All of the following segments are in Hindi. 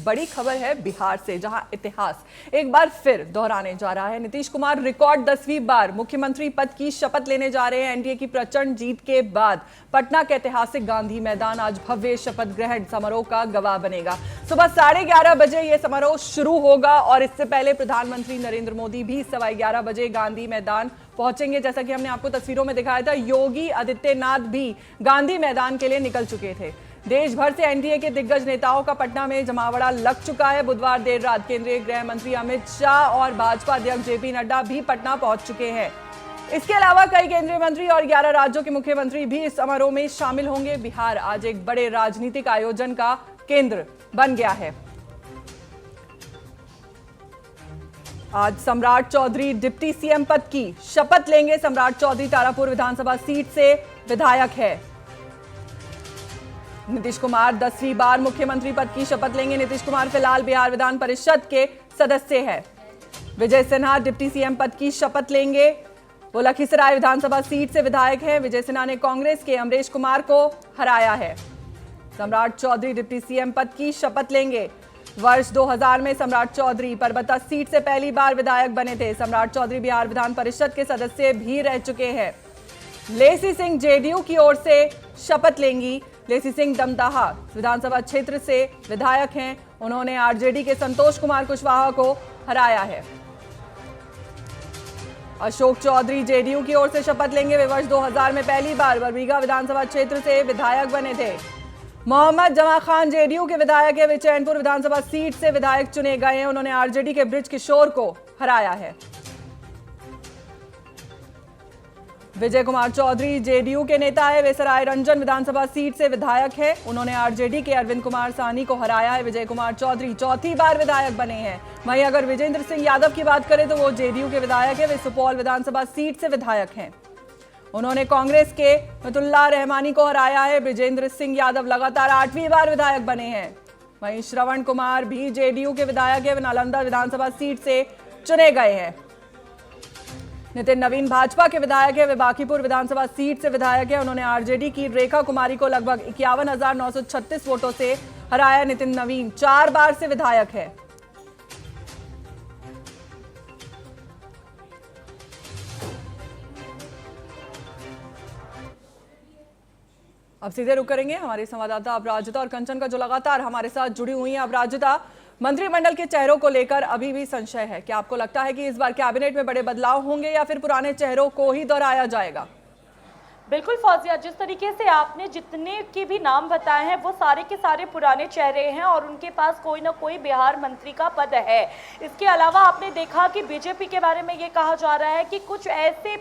बड़ी खबर है बिहार से, जहां इतिहास एक बार फिर दोहराने जा रहा है। नीतीश कुमार रिकॉर्ड 10वीं बार मुख्यमंत्री पद की शपथ लेने जा रहे हैं। एनडीए की प्रचंड जीत के बाद पटना के ऐतिहासिक गांधी मैदान आज भव्य शपथ ग्रहण समारोह का गवाह बनेगा। सुबह 11:30 बजे यह समारोह शुरू होगा और इससे पहले प्रधानमंत्री नरेंद्र मोदी भी 11:15 बजे गांधी मैदान पहुंचेंगे। जैसा कि हमने आपको तस्वीरों में दिखाया था, योगी आदित्यनाथ भी गांधी मैदान के लिए निकल चुके थे। देश भर से एनडीए के दिग्गज नेताओं का पटना में जमावड़ा लग चुका है। बुधवार देर रात केंद्रीय गृह मंत्री अमित शाह और भाजपा अध्यक्ष जेपी नड्डा भी पटना पहुंच चुके हैं। इसके अलावा कई केंद्रीय मंत्री और 11 राज्यों के मुख्यमंत्री भी इस समारोह में शामिल होंगे। बिहार आज एक बड़े राजनीतिक आयोजन का केंद्र बन गया है। आज सम्राट चौधरी डिप्टी सीएम पद की शपथ लेंगे। सम्राट चौधरी तारापुर विधानसभा सीट से विधायक है। नीतीश कुमार 10वीं बार मुख्यमंत्री पद की शपथ लेंगे। नीतीश कुमार फिलहाल बिहार विधान परिषद के सदस्य हैं। विजय सिन्हा डिप्टी सीएम पद की शपथ लेंगे। वो लखीसराय विधानसभा सीट से विधायक हैं। विजय सिन्हा ने कांग्रेस के अमरेश कुमार को हराया है। सम्राट चौधरी डिप्टी सीएम पद की शपथ लेंगे। वर्ष 2000 में सम्राट चौधरी परबत्ता सीट से पहली बार विधायक बने थे। सम्राट चौधरी बिहार विधान परिषद के सदस्य भी रह चुके हैं। लेसी सिंह जेडीयू की ओर से शपथ लेंगी। लेसी सिंह दमदाहा विधानसभा क्षेत्र से विधायक हैं। उन्होंने आरजेडी के संतोष कुमार कुशवाहा को हराया है। अशोक चौधरी जेडीयू की ओर से शपथ लेंगे। वे वर्ष 2000 में पहली बार बरबीघा विधानसभा क्षेत्र से विधायक बने थे। मोहम्मद जमा खान जेडीयू के विधायक है। वे चैनपुर विधानसभा सीट से विधायक चुने गए हैं। उन्होंने आरजेडी के बृज किशोर को हराया है। विजय कुमार चौधरी जेडीयू के नेता है। वे सराय रंजन विधानसभा सीट से विधायक है। उन्होंने आरजेडी के अरविंद कुमार साहनी को हराया है। विजय कुमार चौधरी चौथी बार विधायक बने हैं। वहीं अगर विजेंद्र सिंह यादव की बात करें तो वो जेडीयू के विधायक है। वे सुपौल विधानसभा सीट से विधायक हैं। उन्होंने कांग्रेस के मतुल्ला रहमानी को हराया है। विजेंद्र सिंह यादव लगातार 8वीं बार विधायक बने हैं। वहीं श्रवण कुमार भी जेडीयू के विधायक है। वे नालंदा विधानसभा सीट से चुने गए हैं। नितिन नवीन भाजपा के विधायक है। वे बांकीपुर विधानसभा सीट से विधायक है। उन्होंने आरजेडी की रेखा कुमारी को लगभग 51,936 वोटों से हराया। नितिन नवीन 4 बार से विधायक है। अब सीधे रुक करेंगे हमारे संवाददाता अपराजिता और कंचन का, जो लगातार हमारे साथ जुड़ी हुई हैं। अपराजिता, मंत्रिमंडल के चेहरों को लेकर अभी भी संशय है। क्या आपको लगता है कि इस बार कैबिनेट में बड़े बदलाव होंगे या फिर पुराने चेहरों को ही दोहराया जाएगा? बिल्कुल फौजिया, जिस तरीके से आपने जितने के भी नाम बताए हैं वो सारे के सारे पुराने चेहरे हैं और उनके पास कोई ना कोई बिहार मंत्री का पद है। इसके अलावा आपने देखा कि बीजेपी के बारे में ये कहा जा रहा है कि कुछ ऐसे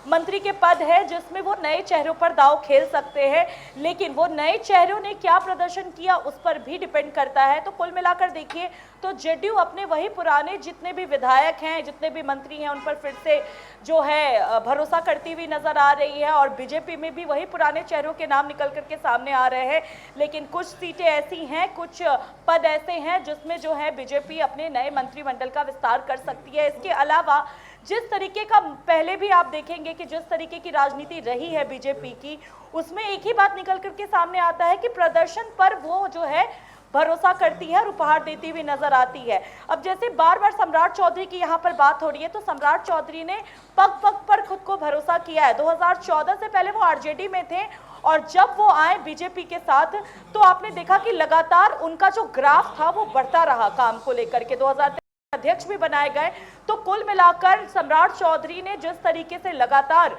मंत्री के पद है जिसमें वो नए चेहरों पर दांव खेल सकते हैं, लेकिन वो नए चेहरों ने क्या प्रदर्शन किया उस पर भी डिपेंड करता है। तो कुल मिलाकर देखिए तो जेडीयू अपने वही पुराने जितने भी विधायक हैं, जितने भी मंत्री हैं, उन पर फिर से जो है भरोसा करती हुई नजर आ रही है और बीजेपी में भी वही पुराने चेहरों के नाम निकल करके सामने आ रहे हैं। लेकिन कुछ सीटें ऐसी हैं, कुछ पद ऐसे हैं जिसमें जो है बीजेपी अपने नए मंत्रिमंडल का विस्तार कर सकती है। इसके अलावा जिस तरीके का पहले भी आप देखेंगे कि जिस तरीके की राजनीति रही है बीजेपी की, उसमें एक ही बात निकल करके सामने आता है कि प्रदर्शन पर वो जो है भरोसा करती है और उपहार देती हुई नजर आती है। अब जैसे बार बार सम्राट चौधरी की यहाँ पर बात हो रही है, तो सम्राट चौधरी ने पग पग पर खुद को भरोसा किया है। 2014 से पहले वो आरजेडी में थे और जब वो आए बीजेपी के साथ तो आपने देखा कि लगातार उनका जो ग्राफ था वो बढ़ता रहा काम को लेकर के। 2013 अध्यक्ष भी बनाए गए। तो कुल मिलाकर सम्राट चौधरी ने जिस तरीके से लगातार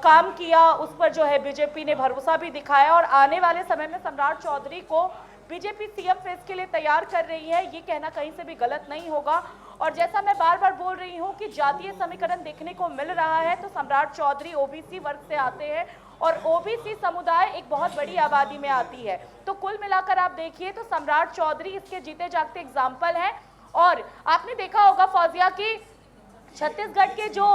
काम किया उस पर जो है बीजेपी ने भरोसा भी दिखाया और आने वाले समय में सम्राट चौधरी को बीजेपी सीएम फेस के लिए तैयार कर रही है, ये कहना कहीं से भी गलत नहीं होगा। और जैसा मैं बार बार बोल रही हूँ कि जातीय समीकरण देखने को मिल रहा है, तो सम्राट चौधरी ओबीसी वर्ग से आते हैं और ओबीसी समुदाय एक बहुत बड़ी आबादी में आती है। तो कुल मिलाकर आप देखिए तो सम्राट चौधरी इसके जीते जागते एग्जाम्पल हैं। और आपने देखा होगा फौजिया की छत्तीसगढ़ के जो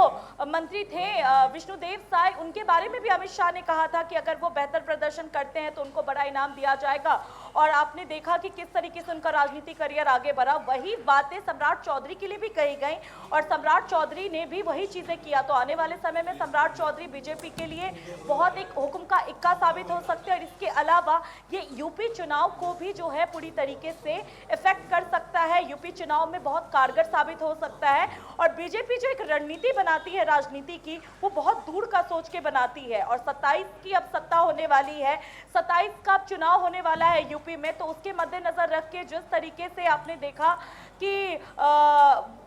मंत्री थे विष्णुदेव साय, उनके बारे में भी अमित शाह ने कहा था कि अगर वो बेहतर प्रदर्शन करते हैं तो उनको बड़ा इनाम दिया जाएगा। और आपने देखा कि किस तरीके से उनका राजनीतिक करियर आगे बढ़ा। वही बातें सम्राट चौधरी के लिए भी कही गई और सम्राट चौधरी ने भी वही चीजें किया। तो आने वाले समय में सम्राट चौधरी बीजेपी के लिए बहुत एक हुक्म का इक्का साबित हो सकते हैं। और इसके अलावा ये यूपी चुनाव को भी जो है पूरी तरीके से इफेक्ट कर सकता है, यूपी चुनाव में बहुत कारगर साबित हो सकता है। और बीजेपी जो एक रणनीति बनाती है राजनीति की, वो बहुत दूर का सोच के बनाती है। और 27 की अब सत्ता होने वाली है, 27 का चुनाव होने वाला है यूपी में। तो उसके मद्देनजर रख के जिस तरीके से आपने देखा कि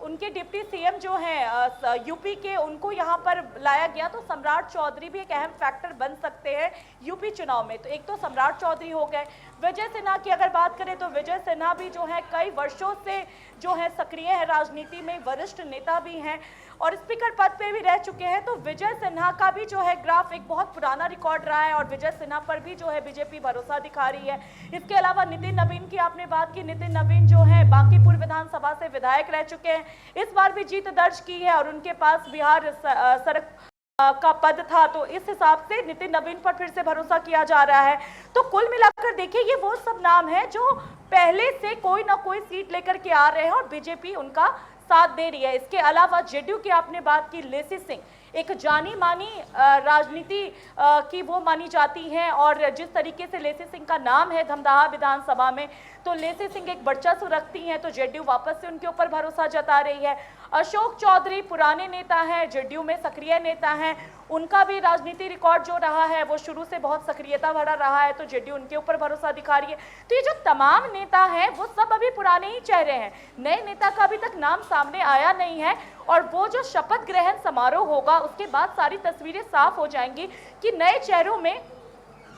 उनके डिप्टी सीएम जो हैं यूपी के, उनको यहाँ पर लाया गया, तो सम्राट चौधरी भी एक अहम फैक्टर बन सकते हैं यूपी चुनाव में। तो एक तो सम्राट चौधरी हो गए। विजय सिन्हा की अगर बात करें तो विजय सिन्हा भी जो है कई वर्षों से जो है सक्रिय है राजनीति में, वरिष्ठ नेता भी हैं और स्पीकर पद पे भी रह चुके हैं। तो विजय सिन्हा का भी जो है ग्राफ एक बहुत पुराना रिकॉर्ड रहा है और विजय सिन्हा पर भी जो है बीजेपी भरोसा दिखा रही है। इसके अलावा नितिन नवीन की आपने बात की, नितिन नवीन जो है बांकीपुर विधानसभा से विधायक रह चुके हैं, इस बार भी जीत दर्ज की है और उनके पास बिहार सड़क का पद था। तो इस हिसाब से नितिन नवीन पर फिर से भरोसा किया जा रहा है। तो कुल मिलाकर देखिए, ये वो सब नाम है जो पहले से कोई ना कोई सीट लेकर के आ रहे हैं और बीजेपी उनका साथ दे रही है। इसके अलावा जेडीयू की आपने बात की, लेसी सिंह एक जानी मानी राजनीति की वो मानी जाती हैं और जिस तरीके से लेसी सिंह का नाम है धमदाहा विधानसभा में, तो लेसी सिंह एक वर्चस्व रखती हैं। तो जेडीयू वापस से उनके ऊपर भरोसा जता रही है। अशोक चौधरी पुराने नेता हैं, जेडीयू में सक्रिय नेता हैं, उनका भी राजनीति रिकॉर्ड जो रहा है वो शुरू से बहुत सक्रियता भरा रहा है, तो जेडीयू उनके ऊपर भरोसा दिखा रही है। तो ये जो तमाम नेता हैं वो सब अभी पुराने ही चेहरे हैं, नए नेता का अभी तक नाम सामने आया नहीं है। और वो जो शपथ ग्रहण समारोह होगा उसके बाद सारी तस्वीरें साफ हो जाएंगी कि नए चेहरों में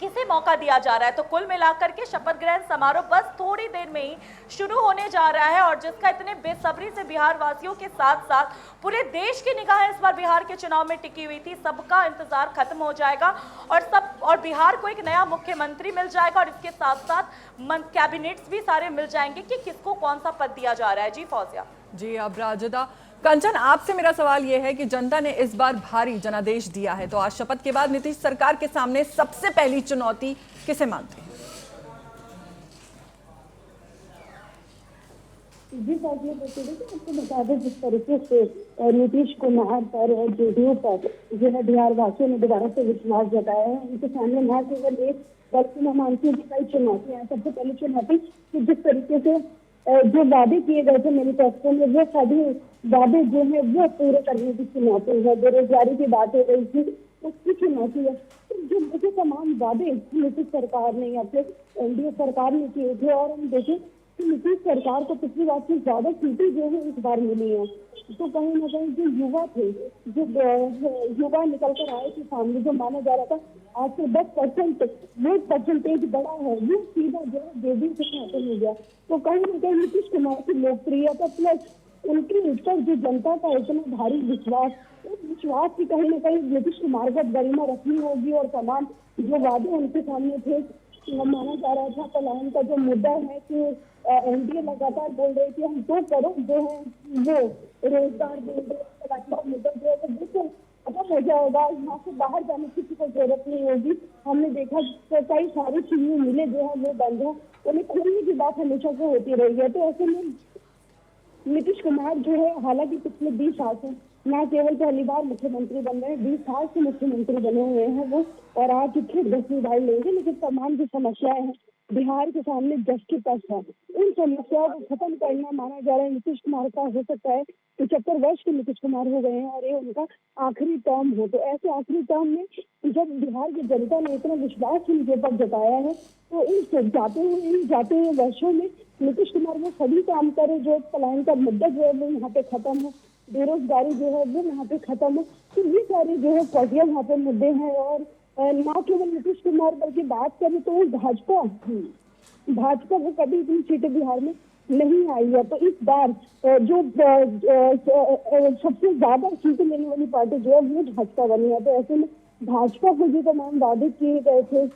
किसे मौका दिया जा रहा है। तो कुल मिलाकर के शपथ ग्रहण समारोह बस थोड़ी देर में ही शुरू होने जा रहा है और जिसका इतने बेसब्री से बिहार वासियों के साथ साथ पूरे देश की निगाहें इस बार बिहार के चुनाव में टिकी हुई थी। सबका इंतजार खत्म हो जाएगा और बिहार को एक नया मुख्यमंत्री मिल जाएगा और इसके साथ साथ कैबिनेट्स भी सारे मिल जाएंगे कि किसको कौन सा पद दिया जा रहा है। जी फौजिया। जी अपराजिता। कंचन, आपसे मेरा सवाल यह है कि जनता ने इस बार भारी जनादेश दिया है, तो आज शपथ के बाद नीतीश सरकार के सामने सबसे पहली चुनौती किसे मानते हैं? जी फैसले आपको बता दें, जिस तरीके से नीतीश कुमार पर और जेडीयू पर जो है बिहार वासियों ने दोबारा से विश्वास जताया है, उनके सामने न केवल एक बल्कि मैं मानती हूँ कि कई चुनौतियां हैं। सबसे पहली चुनौती कि जिस तरीके से जो वादे किए गए थे मैनिफेस्टो में, वो सभी वादे जो है वो पूरे करने की चुनौती है। बेरोजगारी की बात हो रही थी, उसकी चुनौती है। जो मुझे तमाम वादे नीतीश सरकार ने या फिर एनडीए सरकार ने किए थे और हम देखें कि नीतीश सरकार को पिछली बार से ज्यादा सीटें जो है इस बार मिली है। तो कहीं ना कहीं जो युवा थे, जो युवा निकल कर आए थे सामने, जो माना जा रहा था आज से 10% वोट परसेंटेज बढ़ा है, वो सीधा जो है जेडीयू के खाते में गया। तो कहीं ना कहीं नीतीश कुमार की लोकप्रियता प्लस उनके ऊपर जो जनता का इतना भारी विश्वास, उस विश्वास की कहीं ना कहीं नीतीश कुमार को गरिमा रखनी होगी। और तमाम जो वादे उनके सामने थे, माना जा रहा था पलायन का जो मुद्दा है कि एनडीए लगातार बोल रही थी हम 2 करोड़ जो है वो रोजगार देंगे, मुद्दा जो है वो बिल्कुल खत्म हो जाएगा, यहाँ से बाहर जाने की किसी को जरूरत नहीं होगी। हमने देखा तो कई सारी चीजें मिले जो है वो बंद है, उन्हें खोलने की बात हमेशा से होती रही है। तो ऐसे में नीतीश कुमार जो है, हालांकि पिछले 20 साल से न केवल पहली बार मुख्यमंत्री बन रहे हैं, 20 साल से मुख्यमंत्री बने हुए हैं वो, और आज फिर 10वीं बार लेंगे, लेकिन तमाम जो समस्याएं हैं बिहार के सामने 10 की 10 है। उन समस्याओं को खत्म करना माना जा रहा है नीतीश कुमार का हो सकता है 75 वर्ष के नीतीश कुमार हो गए हैं और ये उनका आखिरी टर्म हो। तो ऐसे आखिरी टर्म में जब बिहार की जनता ने इतना विश्वास उनके ऊपर जताया है, तो इन जाते हुए वर्षों में नीतीश कुमार वो सभी काम करे जो पलायन का मुद्दा जो है वो यहाँ पे खत्म हो, बेरोजगारी जो है वो यहाँ पे खत्म हो। तो ये सारे जो है पटिया यहाँ पे मुद्दे हैं। और न केवल नीतीश कुमार बल्कि बात करें तो भाजपा वो कभी इतनी सीटें बिहार में नहीं आई है। तो इस बार जो सबसे ज्यादा सीटें लेने वाली पार्टी जो है वो भाजपा बनी है। तो ऐसे में भाजपा को जो तमाम वादे किए गए थे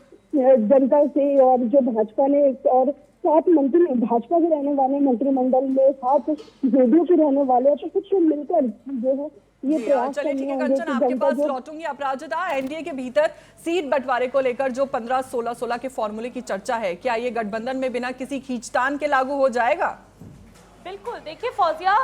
जनता से, और जो भाजपा ने और 7 मंत्री भाजपा के रहने वाले मंत्रिमंडल में, 7 जेडीयू के रहने वाले, तो कुछ मिलकर जो है ये प्रयास चलिए ठीक है करने होंगे कंचन, कि आपके जनता पास जो लौटूंगी। अपराजिता, एनडीए के भीतर सीट बंटवारे को लेकर जो 15-16-16 के फॉर्मूले की चर्चा है, क्या ये गठबंधन में बिना किसी खींचतान के लागू हो जाएगा? बिल्कुल, देखिए फौजिया,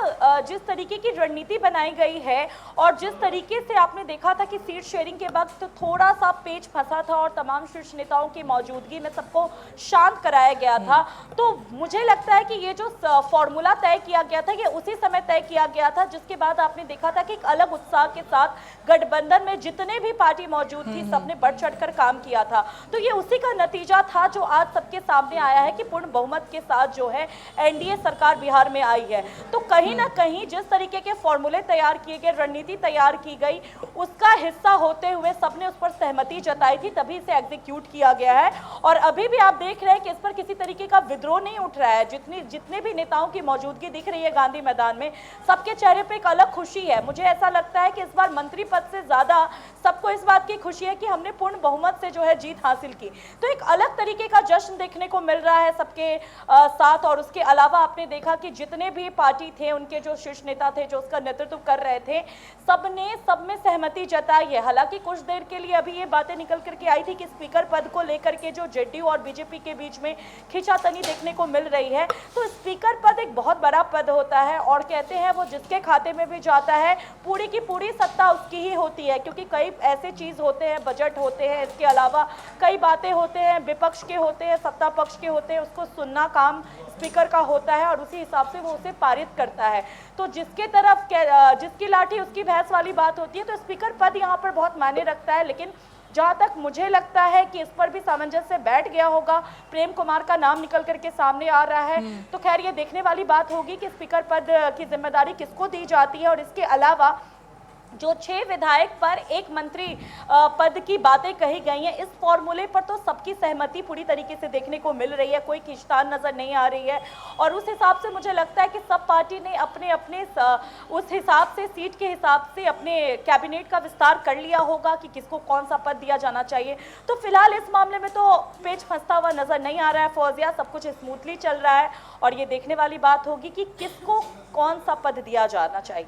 जिस तरीके की रणनीति बनाई गई है और जिस तरीके से आपने देखा था कि सीट शेयरिंग के वक्त तो थोड़ा सा पेच फंसा था और तमाम शीर्ष नेताओं की मौजूदगी में सबको शांत कराया गया था, तो मुझे लगता है कि ये जो फॉर्मूला तय किया गया था ये उसी समय तय किया गया था, जिसके बाद आपने देखा था कि एक अलग उत्साह के साथ गठबंधन में जितने भी पार्टी मौजूद थी सबने बढ़ चढ़कर काम किया था। तो ये उसी का नतीजा था जो आज सबके सामने आया है कि पूर्ण बहुमत के साथ जो है एनडीए सरकार बिहार में आई है। तो कहीं ना कहीं जिस तरीके के फॉर्मूले तैयार किए गए, रणनीति तैयार की गई, उसका हिस्सा होते हुए सबने उस पर सहमति जताई थी, तभी इसे एग्जीक्यूट किया गया है। और अभी भी आप देख रहे हैं कि इस पर किसी तरीके का विद्रोह नहीं उठ रहा है। जितने भी नेताओं की मौजूदगी दिख रही है गांधी मैदान में, सबके चेहरे पे एक अलग खुशी है। मुझे ऐसा लगता है कि इस बार मंत्री पद से ज्यादा सबको इस बात की खुशी है कि हमने पूर्ण बहुमत से जो है जीत हासिल की। तो एक अलग तरीके का जश्न देखने को मिल रहा है सबके साथ। और उसके अलावा आपने देखा कि जितने भी पार्टी थे, उनके जो शीर्ष नेता थे जो उसका नेतृत्व कर रहे थे, सब में सहमति जताई है। हालांकि कुछ देर के लिए अभी ये बातें निकल करके आई थी कि स्पीकर पद को लेकर के जो जेडीयू और बीजेपी के बीच में खींचातानी देखने को मिल रही है। तो स्पीकर पद एक बहुत बड़ा पद होता है और कहते हैं वो जिसके खाते में भी जाता है पूरी की पूरी सत्ता उसकी ही होती है, क्योंकि कई ऐसे चीज होते हैं, बजट होते हैं, इसके अलावा कई बातें होते हैं, विपक्ष के होते हैं, सत्ता पक्ष के होते हैं, उसको सुनना काम स्पीकर का होता है और उसी हिसाब से वो उसे पारित करता है। तो जिसके तरफ जिसकी लाठी उसकी भैंस वाली बात होती है। तो स्पीकर पद यहाँ पर बहुत मायने रखता है, लेकिन जहाँ तक मुझे लगता है कि इस पर भी सामंजस्य बैठ गया होगा। प्रेम कुमार का नाम निकल करके सामने आ रहा है, तो खैर ये देखने वाली बात होगी कि स्पीकर पद की जिम्मेदारी किसको दी जाती है। और इसके अलावा जो 6 विधायक पर 1 मंत्री पद की बातें कही गई हैं, इस फॉर्मूले पर तो सबकी सहमति पूरी तरीके से देखने को मिल रही है, कोई खींचतान नजर नहीं आ रही है। और उस हिसाब से मुझे लगता है कि सब पार्टी ने अपने अपने उस हिसाब से, सीट के हिसाब से अपने कैबिनेट का विस्तार कर लिया होगा कि किसको कौन सा पद दिया जाना चाहिए। तो फिलहाल इस मामले में तो पेच फंसता हुआ नजर नहीं आ रहा है फौजिया, सब कुछ स्मूथली चल रहा है और ये देखने वाली बात होगी कि किसको कौन सा पद दिया जाना चाहिए।